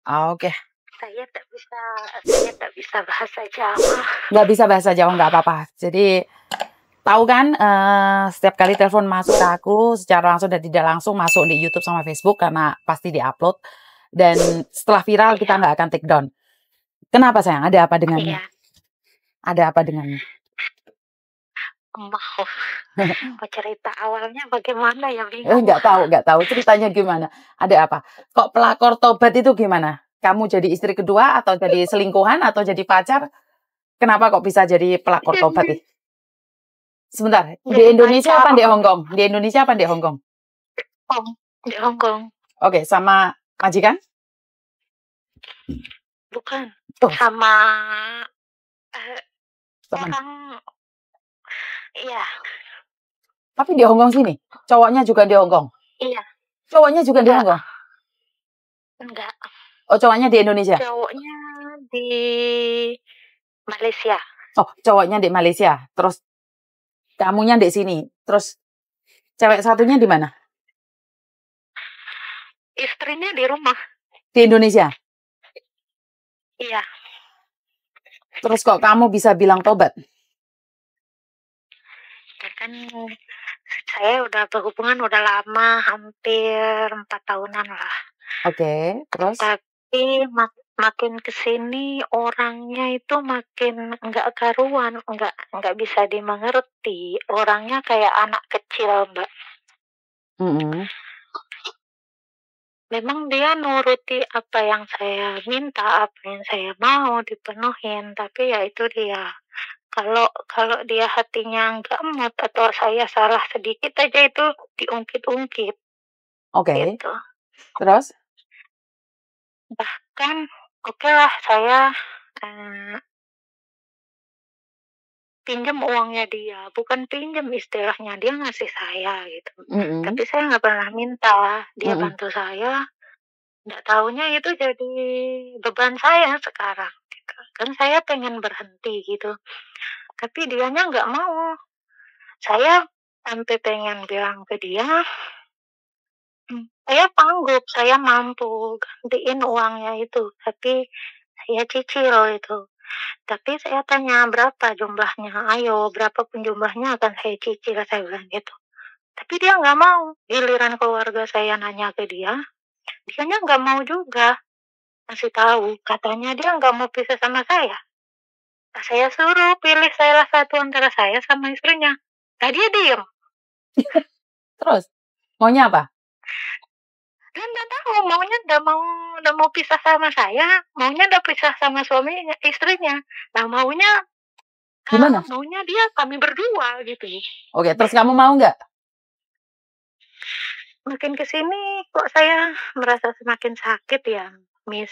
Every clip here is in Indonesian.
Oke. Saya tak bisa bahasa Jawa. Nggak bisa bahasa Jawa, nggak apa-apa. Jadi, tahu kan, setiap kali telepon masuk ke aku, secara langsung dan tidak langsung masuk di YouTube sama Facebook, karena pasti di-upload. Dan setelah viral, kita Iya. nggak akan take down. Kenapa sayang? Ada apa dengannya? Iya. Ada apa dengannya? Mau cerita awalnya bagaimana ya, bingung. Nggak tahu. Ceritanya gimana? Ada apa? Kok pelakor tobat itu gimana? Kamu jadi istri kedua atau jadi selingkuhan atau jadi pacar? Kenapa kok bisa jadi pelakor tobat nih? Sebentar, di Jadi Indonesia apa pacar. di Hong Kong? Di Indonesia apa di Hong Kong? Di Hong Kong. Oke, sama majikan? Bukan. Oh, Sama teman. orang. Iya. Tapi di Hong Kong sini, cowoknya juga di Hong Kong. Iya. Cowoknya juga di Hong Kong. Enggak. Oh, cowoknya di Indonesia. Cowoknya di Malaysia. Oh, cowoknya di Malaysia. Terus kamunya di sini. Terus cewek satunya di mana? Istrinya di rumah. Di Indonesia. Iya. Terus kok kamu bisa bilang tobat? Ya kan saya udah berhubungan udah lama, hampir 4 tahunan lah. Oke, terus? Tapi makin kesini orangnya itu makin nggak karuan, nggak bisa dimengerti. Orangnya kayak anak kecil, Mbak. Memang dia nuruti apa yang saya minta, apa yang saya mau dipenuhin, tapi ya itu dia. Kalau dia hatinya nggak mood atau saya salah sedikit aja itu diungkit-ungkit. Oke. Gitu. Terus? Bahkan oke lah saya pinjam uangnya dia, bukan pinjam istilahnya, dia ngasih saya gitu. Tapi saya nggak pernah minta, dia bantu saya. Nggak taunya itu jadi beban saya sekarang. Gitu. Kan saya pengen berhenti gitu, tapi dianya nggak mau. Saya sampai pengen bilang ke dia, saya sanggup, saya mampu gantiin uangnya itu, tapi saya cicil itu. Tapi saya tanya berapa jumlahnya, ayo berapapun jumlahnya akan saya cicil, saya bilang gitu. Tapi dia nggak mau. Giliran keluarga saya nanya ke dia, dianya nggak mau juga. Masih tahu, katanya dia nggak mau pisah sama saya. Nah, saya suruh pilih salah satu antara saya sama istrinya. Nah, dia diem. Terus? Maunya apa? Dia nggak tahu, maunya udah mau pisah sama saya, maunya udah pisah sama suaminya, istrinya. Nah, maunya Gimana? Maunya dia kami berdua gitu. Oke, terus kamu mau nggak? Makin kesini kok saya merasa semakin sakit ya, Miss.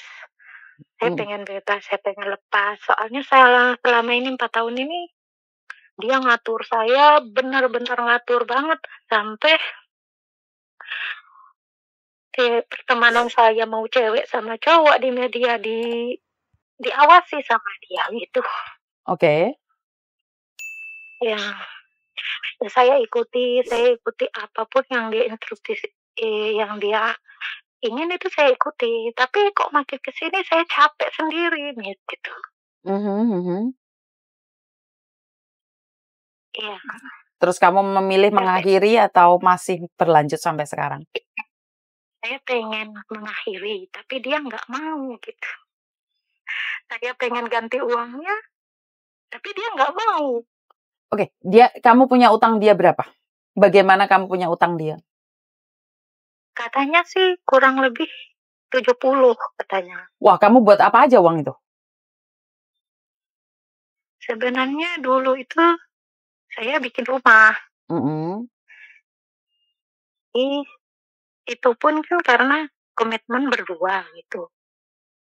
Saya pengen bebas, saya pengen lepas. Soalnya saya selama ini 4 tahun ini dia ngatur saya, benar-benar ngatur banget. Sampai pertemanan saya mau cewek sama cowok di media diawasi sama dia gitu. Oke. Ya, saya ikuti apapun yang dia instruksi, yang dia ingin itu saya ikuti. Tapi kok makin kesini saya capek sendiri gitu. Iya. Terus kamu memilih mengakhiri atau masih berlanjut sampai sekarang? Saya pengen mengakhiri, tapi dia nggak mau gitu. Saya pengen ganti uangnya, tapi dia nggak mau. Oke, kamu punya utang dia berapa? Bagaimana kamu punya utang dia? Katanya sih kurang lebih 70 katanya. Wah, kamu buat apa aja uang itu? Sebenarnya dulu itu saya bikin rumah. Itu pun kan karena komitmen berdua gitu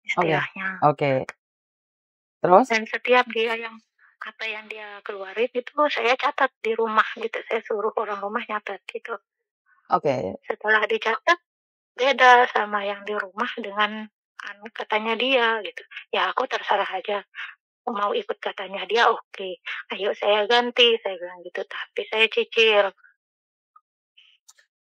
istilahnya. Oke. Terus? Dan setiap kata yang dia keluarin itu saya catat di rumah gitu. Saya suruh orang rumah nyatet gitu. Oke. Setelah dicatat beda sama yang di rumah dengan katanya dia gitu. Ya aku terserah aja. Mau ikut katanya dia oke. Ayo saya ganti, saya bilang gitu. Tapi saya cicil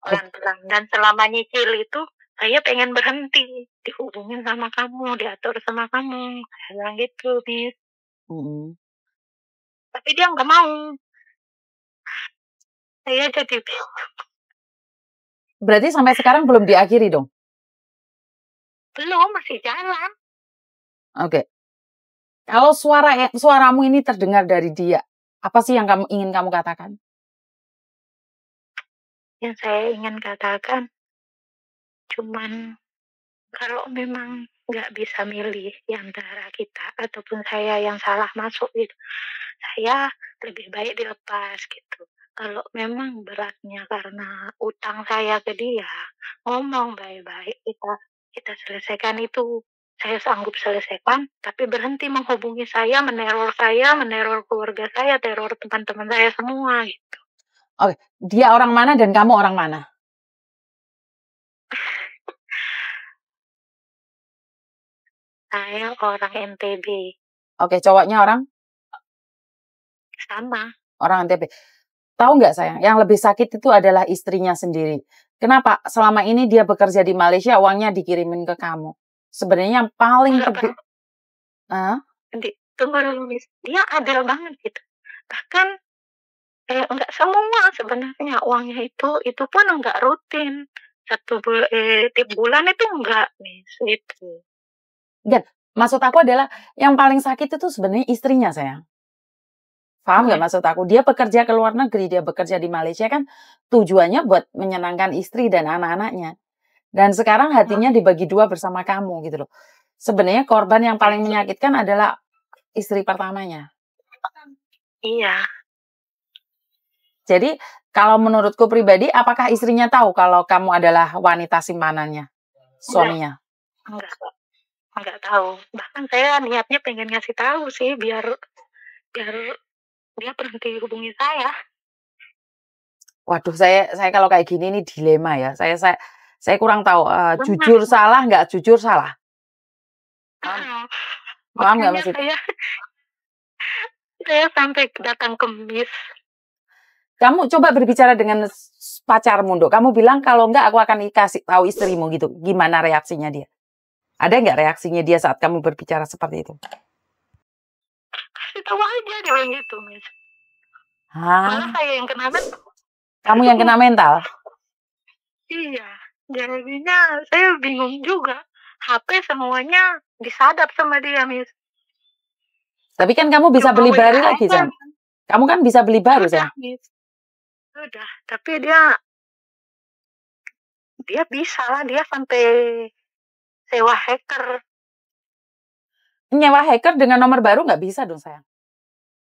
pelan-pelan. Dan selama nyicil itu Saya pengen berhenti dihubungin sama kamu, diatur sama kamu. Saya bilang gitu, Miss. Tapi dia nggak mau. Saya jadi Berarti sampai sekarang belum diakhiri dong? belum, masih jalan. Oke. Kalau suaramu ini terdengar dari dia, apa sih yang ingin kamu katakan? Yang saya ingin katakan, cuman kalau memang nggak bisa milih di antara kita ataupun saya yang salah masuk gitu, saya lebih baik dilepas gitu. Kalau memang beratnya karena utang saya ke dia, ngomong baik-baik, kita selesaikan itu. Saya sanggup selesaikan, tapi berhenti menghubungi saya, meneror keluarga saya, teror teman-teman saya semua gitu. Oke, dia orang mana dan kamu orang mana? Saya orang NTB. Oke, cowoknya orang Sama. NTB. Tahu nggak sayang, yang lebih sakit itu adalah istrinya sendiri. Kenapa? Selama ini dia bekerja di Malaysia, uangnya dikirimin ke kamu. Sebenarnya yang paling Tunggu dulu, Miss. Dia adil banget gitu. Bahkan enggak semua sebenarnya uangnya itu pun enggak rutin. Tiap bulan itu enggak, Miss, gitu. Dan maksud aku adalah yang paling sakit itu sebenarnya istrinya, sayang. Paham nggak maksud aku? Dia bekerja ke luar negeri, dia bekerja di Malaysia kan tujuannya buat menyenangkan istri dan anak-anaknya. Dan sekarang hatinya dibagi dua bersama kamu gitu loh. Sebenarnya korban yang paling menyakitkan adalah istri pertamanya. Iya. Jadi kalau menurutku pribadi, apakah istrinya tahu kalau kamu adalah wanita simpanannya, suaminya? Enggak tahu. Bahkan saya niatnya pengen ngasih tahu sih biar dia berhenti hubungi saya. Waduh, saya kalau kayak gini ini dilema ya. Saya kurang tahu jujur salah nggak jujur salah. Paham nggak maksudnya? Saya sampai datang ke Miss. Kamu coba berbicara dengan pacarmu, Dok. Kamu bilang kalau enggak aku akan kasih tahu istrimu gitu. Gimana reaksinya dia? Ada nggak reaksinya dia saat kamu berbicara seperti itu? Kasih tahu aja dia bilang gitu, Miss. Malah saya yang kena mental. Kamu yang kena mental? Iya, jadinya saya bingung juga. HP semuanya disadap sama dia, Miss. Tapi kan kamu bisa beli baru lagi, San. Kamu kan bisa beli baru, San. Sudah, tapi dia bisa lah, dia sampai sewa hacker. Nyewa hacker dengan nomor baru nggak bisa dong, sayang.